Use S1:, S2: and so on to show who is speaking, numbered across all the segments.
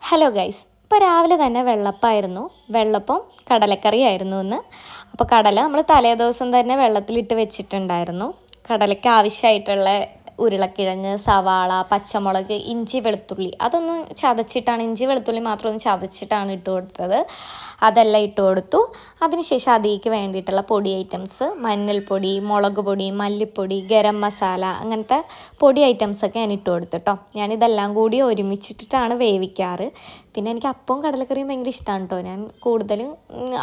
S1: Hello guys, ഇപ്പോൾ രാവിലെ തന്നെ വെള്ളപ്പമായിരുന്നു. വെള്ളപ്പം കടലക്കറിയായിരുന്നു ഇന്ന്. അപ്പോൾ കടല നമ്മൾ തലേദിവസം തന്നെ വെള്ളത്തിലിട്ട് വെച്ചിട്ടുണ്ടായിരുന്നു. കടലയ്ക്ക് ആവശ്യമായിട്ടുള്ള ഉരുളക്കിഴങ്ങ്, സവാള, പച്ചമുളക്, ഇഞ്ചി, വെളുത്തുള്ളി അതൊന്ന് ചതച്ചിട്ടാണ്, ഇഞ്ചി വെളുത്തുള്ളി മാത്രം ഒന്ന് ചതച്ചിട്ടാണ് ഇട്ട് കൊടുത്തത്. അതെല്ലാം ഇട്ട് കൊടുത്തു. അതിനുശേഷം അതിലേക്ക് വേണ്ടിയിട്ടുള്ള പൊടി ഐറ്റംസ്, മഞ്ഞൾപ്പൊടി, മുളക് പൊടി, മല്ലിപ്പൊടി, ഗരം മസാല, അങ്ങനത്തെ പൊടി ഐറ്റംസൊക്കെ ഞാൻ ഇട്ട് കൊടുത്തു കേട്ടോ. ഞാനിതെല്ലാം കൂടി ഒരുമിച്ചിട്ടിട്ടാണ് വേവിക്കാറ്. പിന്നെ എനിക്ക് അപ്പവും കടലക്കറിയും ഭയങ്കര ഇഷ്ടമാണ് കേട്ടോ. ഞാൻ കൂടുതലും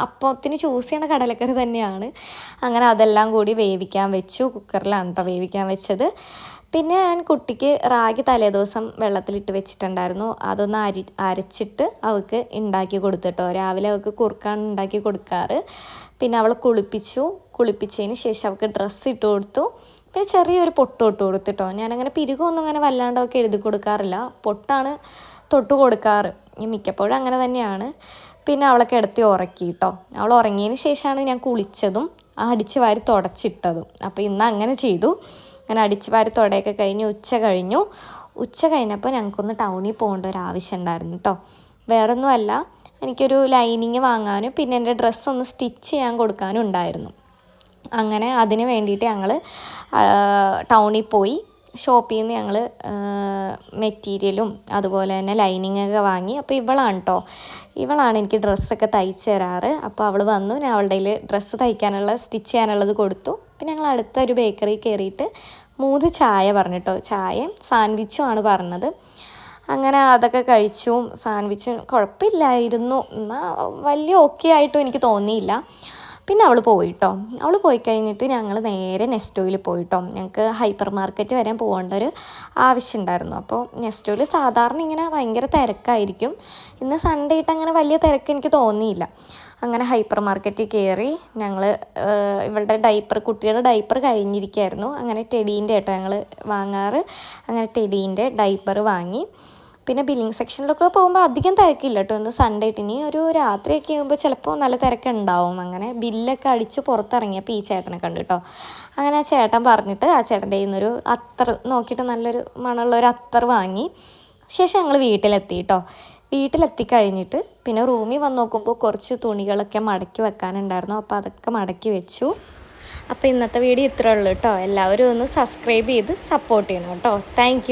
S1: അപ്പത്തിന് ചൂസ് ചെയ്യണ കടലക്കറി തന്നെയാണ്. അങ്ങനെ അതെല്ലാം കൂടി വേവിക്കാൻ വെച്ചു. കുക്കറിലാണ് കേട്ടോ വേവിക്കാൻ വെച്ചത്. പിന്നെ ഞാൻ കുട്ടിക്ക് റാഗി തലേദിവസം വെള്ളത്തിലിട്ട് വെച്ചിട്ടുണ്ടായിരുന്നു. അതൊന്ന് അരച്ചിട്ട് അവൾക്ക് ഉണ്ടാക്കി കൊടുത്തു കേട്ടോ. രാവിലെ അവൾക്ക് കുറുക്കാണ് ഉണ്ടാക്കി കൊടുക്കാറ്. പിന്നെ അവൾ കുളിപ്പിച്ചതിന് ശേഷം അവൾക്ക് ഡ്രസ്സ് ഇട്ട് കൊടുത്തു. പിന്നെ ചെറിയൊരു പൊട്ട് ഇട്ട് കൊടുത്തു കേട്ടോ. ഞാനങ്ങനെ പിരികൊന്നും അങ്ങനെ വല്ലാണ്ട് അവൾക്ക് എഴുതി കൊടുക്കാറില്ല. പൊട്ടാണ് തൊട്ട് കൊടുക്കാറ്. മിക്കപ്പോഴും അങ്ങനെ തന്നെയാണ്. പിന്നെ അവളെ കിടത്തി ഉറക്കി കേട്ടോ. അവൾ ഉറങ്ങിയതിന് ശേഷമാണ് ഞാൻ കുളിച്ചതും അടിച്ച് വാരി തുടച്ചിട്ടതും. അപ്പോൾ ഇന്ന് അങ്ങനെ ചെയ്തു. അങ്ങനെ അടിച്ച് വാരി തുടയൊക്കെ കഴിഞ്ഞ് ഉച്ച കഴിഞ്ഞപ്പോൾ ഞങ്ങൾക്കൊന്ന് ടൗണിൽ പോകേണ്ട ഒരു ആവശ്യം ഉണ്ടായിരുന്നു കേട്ടോ. വേറൊന്നുമല്ല, എനിക്കൊരു ലൈനിങ് വാങ്ങാനും പിന്നെ എൻ്റെ ഡ്രസ്സൊന്ന് സ്റ്റിച്ച് ചെയ്യാൻ കൊടുക്കാനും ഉണ്ടായിരുന്നു. അങ്ങനെ അതിന് വേണ്ടിയിട്ട് ഞങ്ങൾ ടൗണിൽ പോയി. ഷോപ്പിൽ നിന്ന് ഞങ്ങൾ മെറ്റീരിയലും അതുപോലെ തന്നെ ലൈനിങ്ങൊക്കെ വാങ്ങി. അപ്പോൾ ഇവളാണ് എനിക്ക് ഡ്രസ്സൊക്കെ തയ്ച്ച് തരാറ്. അപ്പോൾ അവൾ വന്നു, ഞാൻ അവളുടെ കയ്യിൽ ഡ്രസ്സ് സ്റ്റിച്ച് ചെയ്യാനുള്ളത് കൊടുത്തു. പിന്നെ ഞങ്ങൾ അടുത്തൊരു ബേക്കറി കയറിയിട്ട് 3 ചായ പറഞ്ഞു കേട്ടോ. ചായയും സാൻഡ്വിച്ചും ആണ് പറഞ്ഞത്. അങ്ങനെ അതൊക്കെ കഴിച്ചു. സാൻഡ്വിച്ച് കുഴപ്പമില്ലായിരുന്നു, എന്നാൽ വലിയ ഓക്കെ ആയിട്ടും എനിക്ക് തോന്നിയില്ല. പിന്നെ അവൾ പോയി കേട്ടോ. അവൾ പോയി കഴിഞ്ഞിട്ട് ഞങ്ങൾ നേരെ നെസ്റ്റോയിൽ പോയി കേട്ടോ. ഞങ്ങൾക്ക് ഹൈപ്പർ മാർക്കറ്റ് വരെ പോകേണ്ട ഒരു ആവശ്യം ഉണ്ടായിരുന്നു. അപ്പോൾ നെസ്റ്റോയിൽ സാധാരണ ഇങ്ങനെ ഭയങ്കര തിരക്കായിരിക്കും. ഇന്ന് സൺഡേ ആയിട്ട് അങ്ങനെ വലിയ തിരക്ക് എനിക്ക് തോന്നിയില്ല. അങ്ങനെ ഹൈപ്പർ മാർക്കറ്റിൽ കയറി ഞങ്ങൾ കുട്ടിയുടെ ഡൈപ്പർ കഴിഞ്ഞിരിക്കുകയായിരുന്നു. അങ്ങനെ ടെഡീൻ്റെ കേട്ടോ ഞങ്ങൾ വാങ്ങാറ്. അങ്ങനെ ടെഡീൻ്റെ ഡൈപ്പർ വാങ്ങി. പിന്നെ ബില്ലിങ് സെക്ഷനിലൊക്കെ പോകുമ്പോൾ അധികം തിരക്കില്ല കേട്ടോ. ഇന്ന് സൺഡേ ആയിട്ട് ഇനി ഒരു രാത്രിയൊക്കെ ആകുമ്പോൾ ചിലപ്പോൾ നല്ല തിരക്കുണ്ടാവും. അങ്ങനെ ബില്ലൊക്കെ അടിച്ച് പുറത്തിറങ്ങിയപ്പോൾ ഈ ചേട്ടനെ കണ്ടു കേട്ടോ. അങ്ങനെ ആ ചേട്ടൻ പറഞ്ഞിട്ട് ആ ചേട്ടൻ്റെ കയ്യിൽ നിന്നൊരു അത്തർ നോക്കിയിട്ട് നല്ലൊരു മണമുള്ളൊരു അത്തർ വാങ്ങി. ശേഷം ഞങ്ങൾ വീട്ടിലെത്തി കേട്ടോ. വീട്ടിലെത്തി കഴിഞ്ഞിട്ട് പിന്നെ റൂമിൽ വന്ന് നോക്കുമ്പോൾ കുറച്ച് തുണികളൊക്കെ മടക്കി വെക്കാനുണ്ടായിരുന്നു. അപ്പോൾ അതൊക്കെ മടക്കി വെച്ചു. അപ്പോൾ ഇന്നത്തെ വീഡിയോ ഇത്രയേ ഉള്ളൂ കേട്ടോ. എല്ലാവരും ഒന്ന് സബ്സ്ക്രൈബ് ചെയ്ത് സപ്പോർട്ട് ചെയ്യണം കേട്ടോ. താങ്ക്